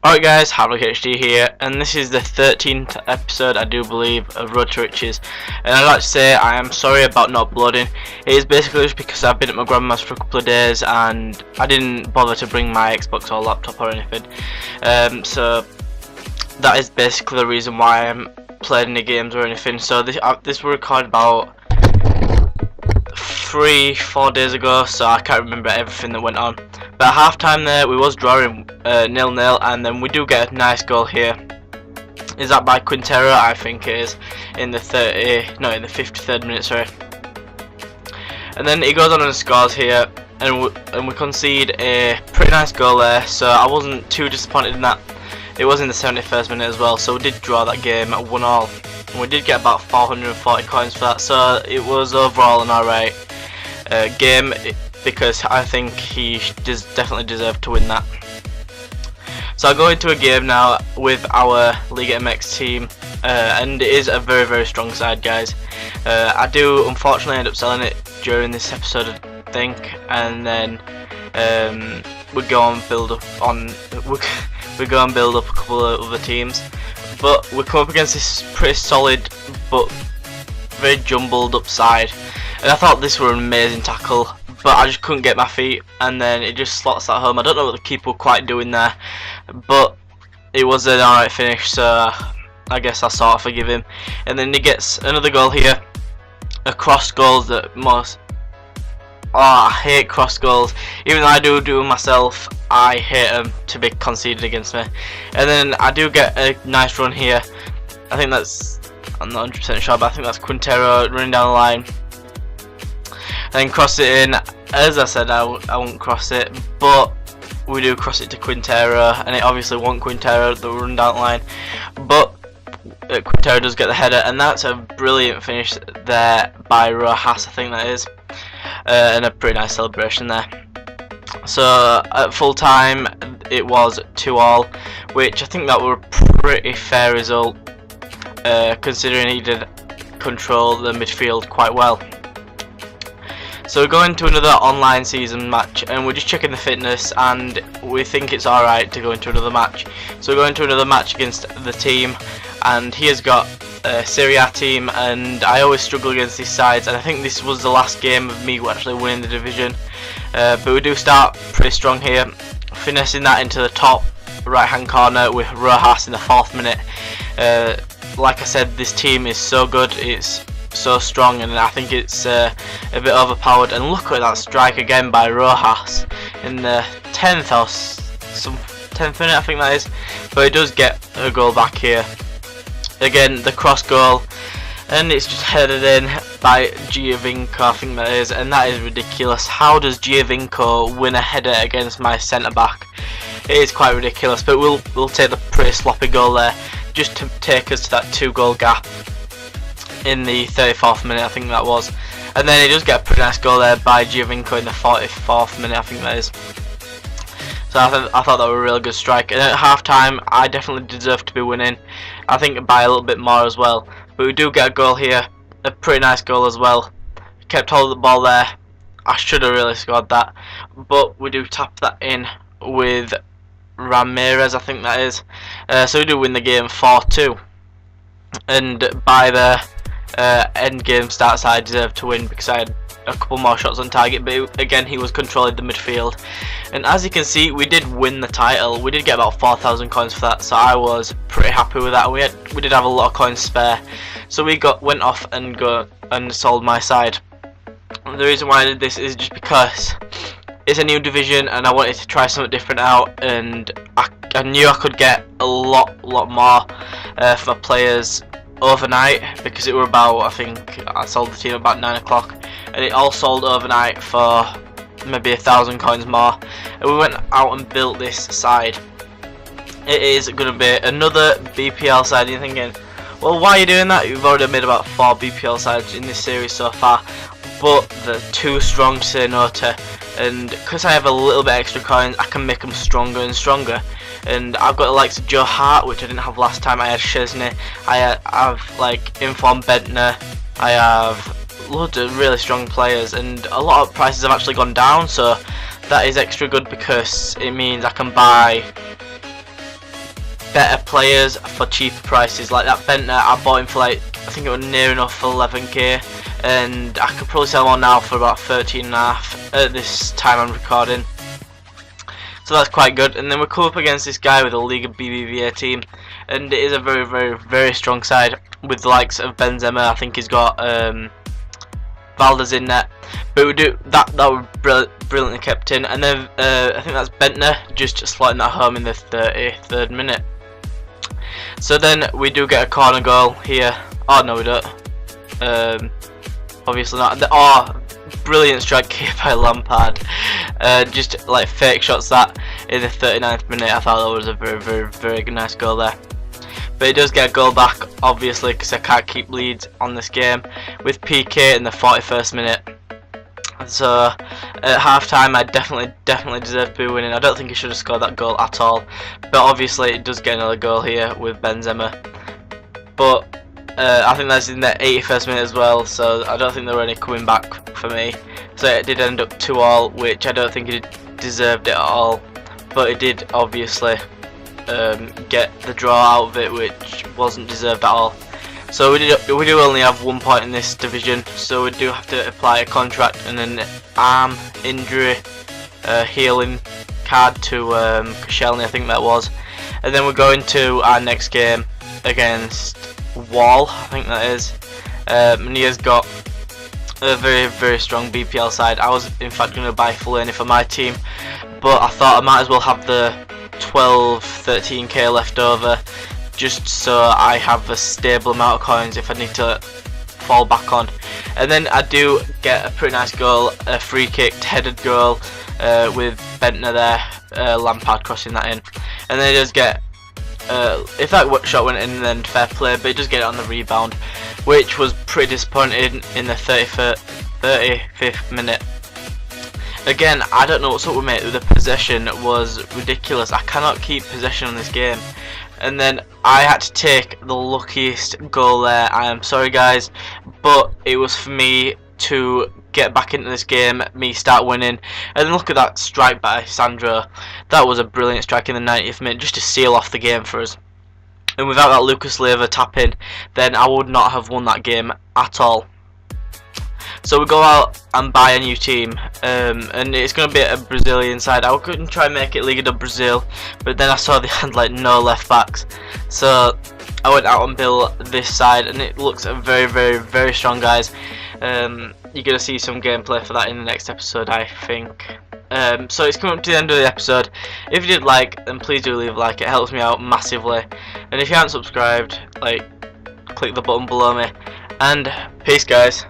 Alright guys, ep13 here, and this is the 13th episode, I do believe, of Road to Riches. And I'd like to say I am sorry about not uploading. It is basically just because I've been at my grandma's for a couple of days and I didn't bother to bring my Xbox or laptop or anything. So that is basically the reason why I haven't played any games or anything. So this was recorded about 3-4 days ago, so I can't remember everything that went on. But at half time there we was drawing 0-0, and then we do get a nice goal here. Is that by Quintero? I think it is, in the 53rd minute, sorry. And then he goes on and scores here, and we concede a pretty nice goal there, so I wasn't too disappointed in that. It was in the 71st minute as well, so we did draw that game at 1-1. And we did get about 440 coins for that, so it was overall an alright game, because I think he definitely deserved to win that. So I'll go into a game now with our League MX team, and it is a very, very strong side, guys. I do unfortunately end up selling it during this episode, I think, and then we go and build up a couple of other teams. But we come up against this pretty solid but very jumbled up side, and I thought this were an amazing tackle, but I just couldn't get my feet, and then it just slots that home. I don't know what the keeper was quite doing there, but it was an alright finish, so I guess I sort of forgive him. And then he gets another goal here, a cross goal that most... Oh, I hate cross goals. Even though I do them myself, I hate them to be conceded against me. And then I do get a nice run here. I think that's... I'm not 100% sure, but I think that's Quintero running down the line. Then cross it in. As I said, I won't cross it, but we do cross it to Quintero, and it obviously wasn't Quintero that run down the line, but Quintero does get the header, and that's a brilliant finish there by Rojas, I think that is, and a pretty nice celebration there. So at full time it was 2-2, which I think that were a pretty fair result, considering he did control the midfield quite well. So we're going to another online season match, and we're just checking the fitness, and we think it's alright to go into another match. So we're going to another match against the team, and he has got a Serie A team, and I always struggle against these sides, and I think this was the last game of me actually winning the division. But we do start pretty strong here, finessing that into the top right hand corner with Rojas in the 4th minute. Like I said, this team is so good, it's so strong, and I think it's a bit overpowered. And look at that strike again by Rojas in the 10th or some 10th minute, I think that is. But he does get a goal back here. Again, the cross goal, and it's just headed in by Giovinco, I think that is, and that is ridiculous. How does Giovinco win a header against my centre back? It is quite ridiculous, but we'll take the pretty sloppy goal there, just to take us to that 2-goal gap in the 34th minute, I think that was. And then he does get a pretty nice goal there by Giovinco in the 44th minute, I think that is. So I thought that was a really good strike. And at half time I definitely deserved to be winning, I think by a little bit more as well. But we do get a goal here, a pretty nice goal as well. Kept hold of the ball there, I should have really scored that, but we do tap that in with Ramirez, I think that is. So we do win the game 4-2, and by the end game starts I deserved to win because I had a couple more shots on target, but again he was controlling the midfield. And as you can see, we did win the title. We did get about 4,000 coins for that, so I was pretty happy with that. We did have a lot of coins spare, so we went off and sold my side. And the reason why I did this is just because it's a new division and I wanted to try something different out, and I knew I could get a lot more for my players overnight, because it were about, I think I sold the team about 9 o'clock, and it all sold overnight for maybe 1,000 coins more. And we went out and built this side. It is going to be another BPL side. You're thinking, well, why are you doing that? You've already made about 4 BPL sides in this series so far, but they're too strong to say no to, and because I have a little bit extra coins, I can make them stronger and stronger. And I've got the likes of Joe Hart, which I didn't have last time. I had Chesney, I have like Inform Bentner, I have loads of really strong players, and a lot of prices have actually gone down, so that is extra good because it means I can buy better players for cheaper prices. Like that Bentner, I bought him for like, I think it was near enough 11k, and I could probably sell him on now for about 13.5 at this time I'm recording. So that's quite good. And then we come up against this guy with a League of BBVA team, and it is a very strong side with the likes of Benzema. I think he's got Valdez in net, but we do that was brilliantly kept in. And then I think that's Bentner just slotting that home in the 33rd minute. So then we do get a corner goal here. Oh no, we don't. Obviously not. Oh, brilliant strike here by Lampard. Just like fake shots that in the 39th minute. I thought that was a very nice goal there. But he does get a goal back, obviously, because I can't keep leads on this game with PK in the 41st minute. So at half time, I definitely deserve to be winning. I don't think he should have scored that goal at all. But obviously, it does get another goal here with Benzema. But I think that's in the 81st minute as well, so I don't think there were any coming back for me. So it did end up 2-2, which I don't think he deserved it at all. But it did obviously get the draw out of it, which wasn't deserved at all. So we do only have 1 point in this division, so we do have to apply a contract and an arm injury healing card to Koscielny, I think that was. And then we're going to our next game against Wall, I think that is. And he has got a very strong BPL side. I was in fact going to buy Fellaini for my team, but I thought I might as well have the 12-13k left over, just so I have a stable amount of coins if I need to fall back on. And then I do get a pretty nice goal, a free kicked headed goal with Bentner there, Lampard crossing that in. And then he does get, if that shot went in, then fair play, but he does get it on the rebound, which was pretty disappointing in the 35th minute. Again, I don't know what's up with me. The possession was ridiculous. I cannot keep possession on this game. And then I had to take the luckiest goal there. I am sorry guys, but it was for me to get back into this game, me start winning. And then look at that strike by Sandro. That was a brilliant strike in the 90th minute, just to seal off the game for us. And without that Lucas Leiva tap in, then I would not have won that game at all. So we go out and buy a new team, and it's going to be a Brazilian side. I couldn't try and make it Liga do Brazil, but then I saw they had like no left backs, so I went out and built this side, and it looks very strong, guys. You're going to see some gameplay for that in the next episode, I think. So it's coming up to the end of the episode. If you did like, then please do leave a like. It helps me out massively. And if you haven't subscribed, like, click the button below me. And peace, guys.